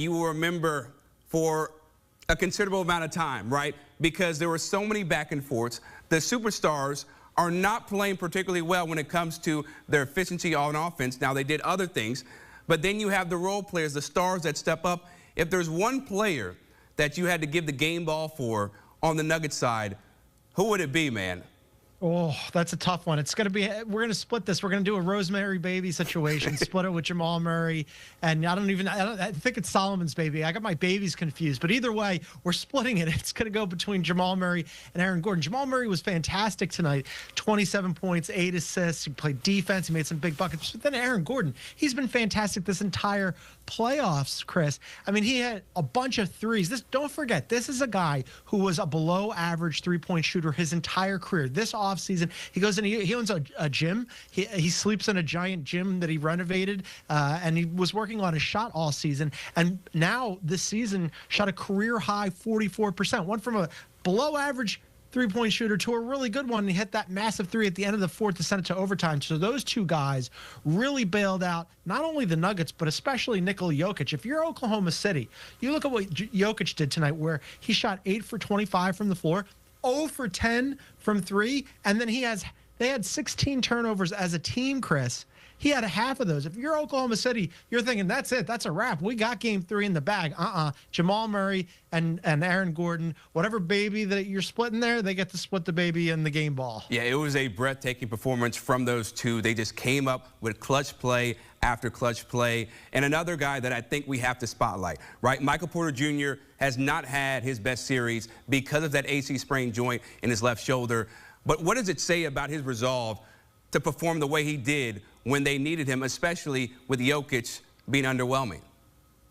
you will remember for a considerable amount of time, right? Because there were so many back and forths. The superstars are not playing particularly well when it comes to their efficiency on offense. Now, they did other things, but then you have the role players, the stars that step up. If there's one player that you had to give the game ball for on the Nuggets side, who would it be, man? Oh, that's a tough one. It's going to be, we're going to split this. We're going to do a Rosemary baby situation, split it with Jamal Murray. And I think it's Solomon's baby. I got my babies confused. But either way, we're splitting it. It's going to go between Jamal Murray and Aaron Gordon. Jamal Murray was fantastic tonight. 27 points, 8 assists. He played defense. He made some big buckets. But then Aaron Gordon, he's been fantastic this entire playoffs, Chris. I mean, he had a bunch of threes. Don't forget, this is a guy who was a below-average three-point shooter his entire career. This offseason, he goes and he owns a gym. He sleeps in a giant gym that he renovated, and he was working on his shot all season. And now this season, shot a career-high 44%. Went from a below-average three-point shooter to a really good one. He hit that massive three at the end of the fourth to send it to overtime. So those two guys really bailed out not only the Nuggets, but especially Nikola Jokic. If you're Oklahoma City, you look at what Jokic did tonight, where he shot 8 for 25 from the floor, 0 for 10 from 3, and then they had 16 turnovers as a team, Chris. He had a half of those. If you're Oklahoma City, you're thinking, that's it. That's a wrap. We got game 3 in the bag. Jamal Murray and Aaron Gordon, whatever baby that you're splitting there, they get to split the baby and the game ball. Yeah, it was a breathtaking performance from those two. They just came up with clutch play after clutch play. And another guy that I think we have to spotlight, right? Michael Porter Jr. has not had his best series because of that AC sprain joint in his left shoulder. But what does it say about his resolve to perform the way he did when they needed him, especially with Jokic being underwhelming?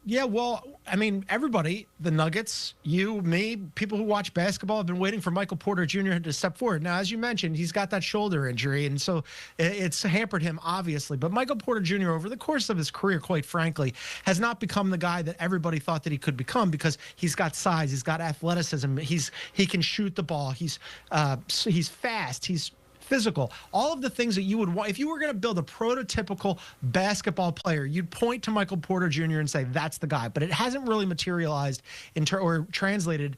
Yeah, well, I mean, everybody, the Nuggets, you, me, people who watch basketball have been waiting for Michael Porter Jr. to step forward. Now, as you mentioned, he's got that shoulder injury, and so it's hampered him, obviously. But Michael Porter Jr., over the course of his career, quite frankly, has not become the guy that everybody thought that he could become, because he's got size, he's got athleticism, he can shoot the ball, he's fast, he's physical, all of the things that you would want. If you were going to build a prototypical basketball player, you'd point to Michael Porter Jr. and say, that's the guy. But it hasn't really materialized or translated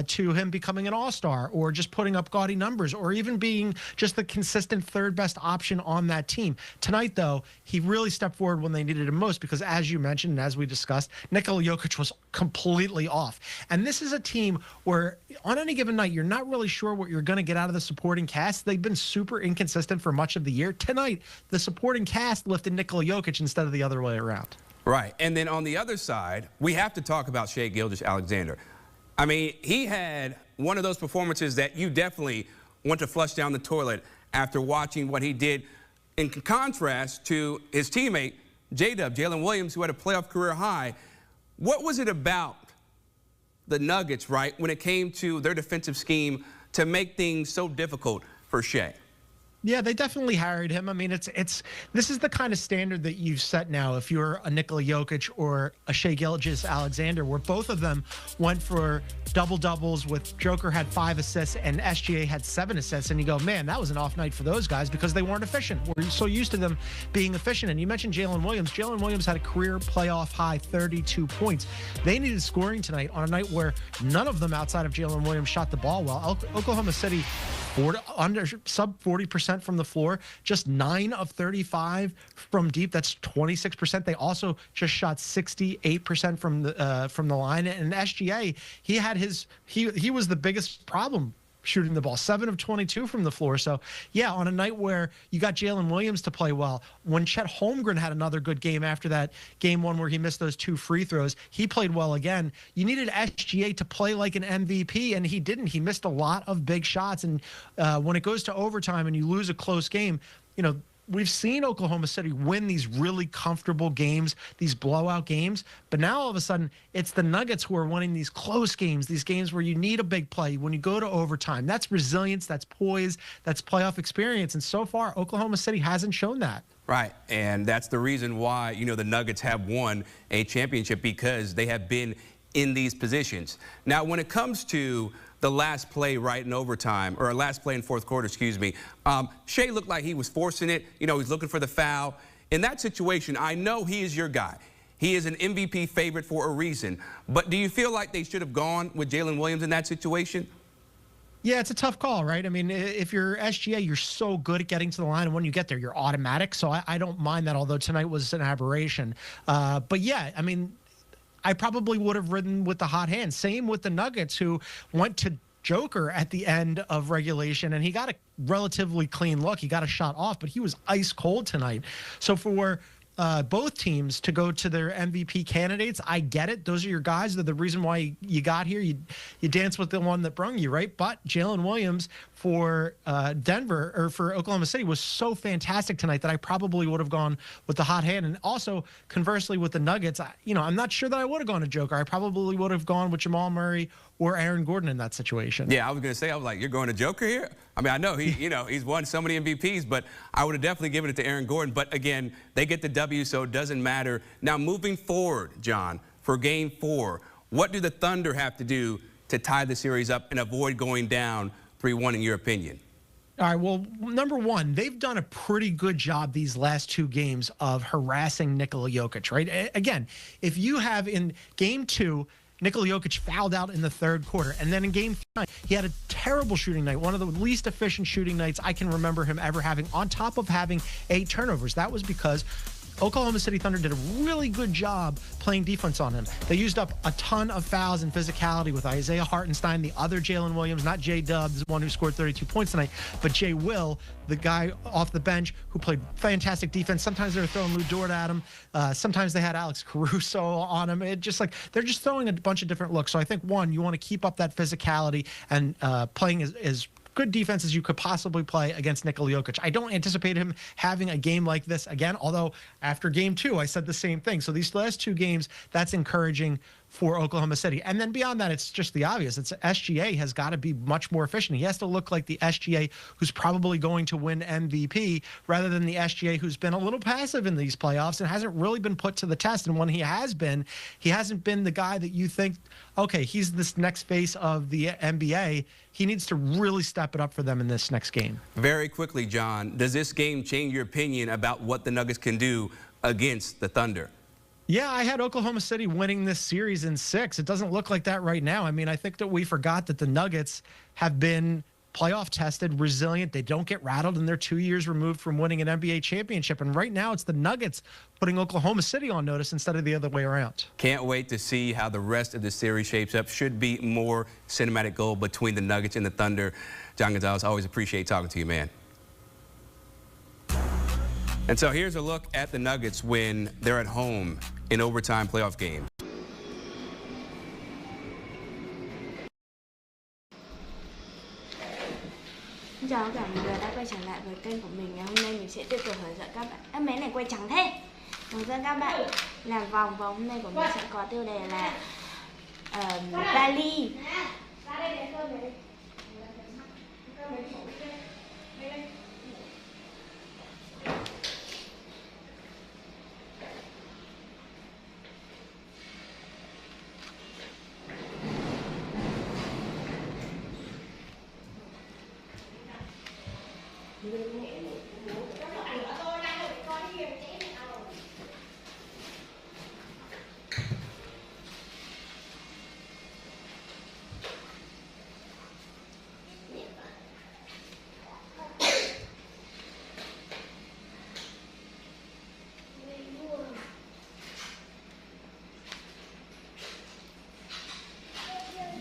to him becoming an all-star, or just putting up gaudy numbers, or even being just the consistent third best option on that team. Tonight, though, he really stepped forward when they needed him most, because as you mentioned, and as we discussed, Nikola Jokic was completely off. And this is a team where on any given night, you're not really sure what you're going to get out of the supporting cast. They've been super inconsistent for much of the year. Tonight, the supporting cast lifted Nikola Jokic instead of the other way around. Right. And then on the other side, we have to talk about Shai Gilgeous-Alexander. I mean, he had one of those performances that you definitely want to flush down the toilet after watching what he did, in contrast to his teammate, J-Dub, Jalen Williams, who had a playoff career high. What was it about the Nuggets, right, when it came to their defensive scheme to make things so difficult for Shai? Yeah, they definitely harried him. I mean, this is the kind of standard that you've set now if you're a Nikola Jokic or a Shai Gilgeous-Alexander, where both of them went for double-doubles, with Joker had 5 assists and SGA had 7 assists, and you go, man, that was an off night for those guys because they weren't efficient. We're so used to them being efficient. And you mentioned Jalen Williams. Jalen Williams had a career playoff high 32 points. They needed scoring tonight on a night where none of them outside of Jalen Williams shot the ball well. Oklahoma City sub 40% from the floor, just 9 of 35 from deep. That's 26%. They also just shot 68% from the line. And SGA, he was the biggest problem shooting the ball, 7 of 22 from the floor. So, yeah, on a night where you got Jalen Williams to play well, when Chet Holmgren had another good game after that game 1 where he missed those 2 free throws, he played well again. You needed SGA to play like an MVP, and he didn't. He missed a lot of big shots. And when it goes to overtime and you lose a close game, you know, we've seen Oklahoma City win these really comfortable games, these blowout games, but now all of a sudden it's the Nuggets who are winning these close games, these games where you need a big play when you go to overtime. That's resilience, that's poise, that's playoff experience, and so far Oklahoma City hasn't shown that. Right, and that's the reason why, you know, the Nuggets have won a championship, because they have been in these positions. Now, when it comes to the last play right in overtime, or last play in fourth quarter, excuse me, Shai looked like he was forcing it. You know, he's looking for the foul. In that situation, I know he is your guy. He is an MVP favorite for a reason. But do you feel like they should have gone with Jalen Williams in that situation? Yeah, it's a tough call, right? I mean, if you're SGA, you're so good at getting to the line, and when you get there, you're automatic. So I don't mind that, although tonight was an aberration. But yeah, I mean, I probably would have ridden with the hot hand. Same with the Nuggets, who went to Joker at the end of regulation, and he got a relatively clean look. He got a shot off, but he was ice cold tonight. So for both teams to go to their MVP candidates, I get it. Those are your guys. They're the reason why you got here. You dance with the one that brung you, right? But Jalen Williams for Denver, or for Oklahoma City, was so fantastic tonight that I probably would have gone with the hot hand. And also, conversely, with the Nuggets, I'm not sure that I would have gone to Joker. I probably would have gone with Jamal Murray or Aaron Gordon in that situation. Yeah, I was going to say, I was like, you're going to Joker here? I mean, I know he's won so many MVPs, but I would have definitely given it to Aaron Gordon. But again, they get the W, so it doesn't matter. Now, moving forward, John, for Game 4, what do the Thunder have to do to tie the series up and avoid going down 3-1 in your opinion? All right, well, number one, they've done a pretty good job these last 2 games of harassing Nikola Jokic, right? Again, if you have in Game 2, Nikola Jokic fouled out in the 3rd quarter. And then in Game 3, he had a terrible shooting night, one of the least efficient shooting nights I can remember him ever having, on top of having 8 turnovers. That was because Oklahoma City Thunder did a really good job playing defense on him. They used up a ton of fouls and physicality with Isaiah Hartenstein, the other Jalen Williams, not J-Dub, the one who scored 32 points tonight, but Jay Will, the guy off the bench who played fantastic defense. Sometimes they were throwing Lou Dort at him. Sometimes they had Alex Caruso on him. It just like they're just throwing a bunch of different looks. So I think, one, you want to keep up that physicality and playing as good defense as you could possibly play against Nikola Jokic. I don't anticipate him having a game like this again, although after Game 2, I said the same thing. So these last 2 games, that's encouraging for Oklahoma City. And then beyond that, it's just the obvious. It's SGA has got to be much more efficient. He has to look like the SGA who's probably going to win MVP rather than the SGA who's been a little passive in these playoffs and hasn't really been put to the test. And when he has been, he hasn't been the guy that you think, okay, he's this next face of the NBA. He needs to really step it up for them in this next game. Very quickly, John, does this game change your opinion about what the Nuggets can do against the Thunder? Yeah, I had Oklahoma City winning this series in 6. It doesn't look like that right now. I mean, I think that we forgot that the Nuggets have been playoff tested, resilient. They don't get rattled, and they're 2 years removed from winning an NBA championship. And right now, it's the Nuggets putting Oklahoma City on notice instead of the other way around. Can't wait to see how the rest of the series shapes up. Should be more cinematic goal between the Nuggets and the Thunder. John Gonzalez, always appreciate talking to you, man. And so here's a look at the Nuggets when they're at home in overtime playoff games. Xin chào tất cả mọi người đã quay trở lại với kênh của mình. Ngày hôm nay mình sẽ tiếp tục hướng dẫn các bạn. Máy này quay trắng thế. Hướng dẫn các bạn làm vòng, và hôm nay của mình sẽ có tiêu đề là vali.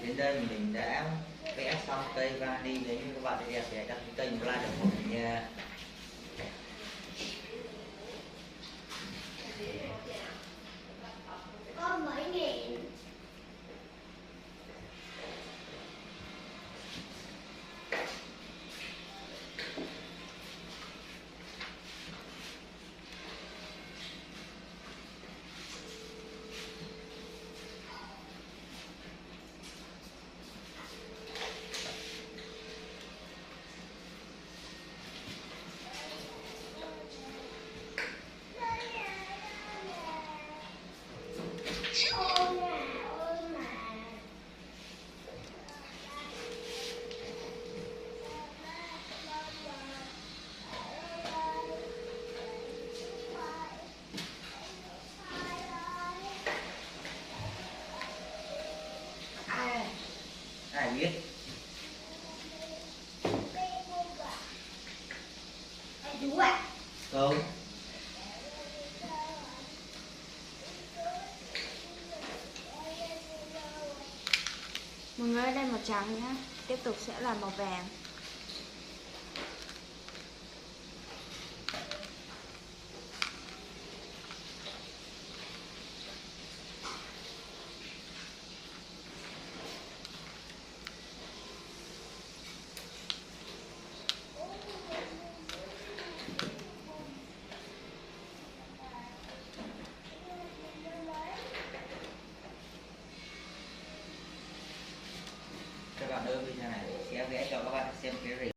Đến đây mình đã vẽ xong cây vani. Nếu như các bạn đẹp thì hãy đăng ký kênh và like ủng hộ mình nha. Mọi người ơi, đây màu trắng nhá. Tiếp tục sẽ là màu vàng.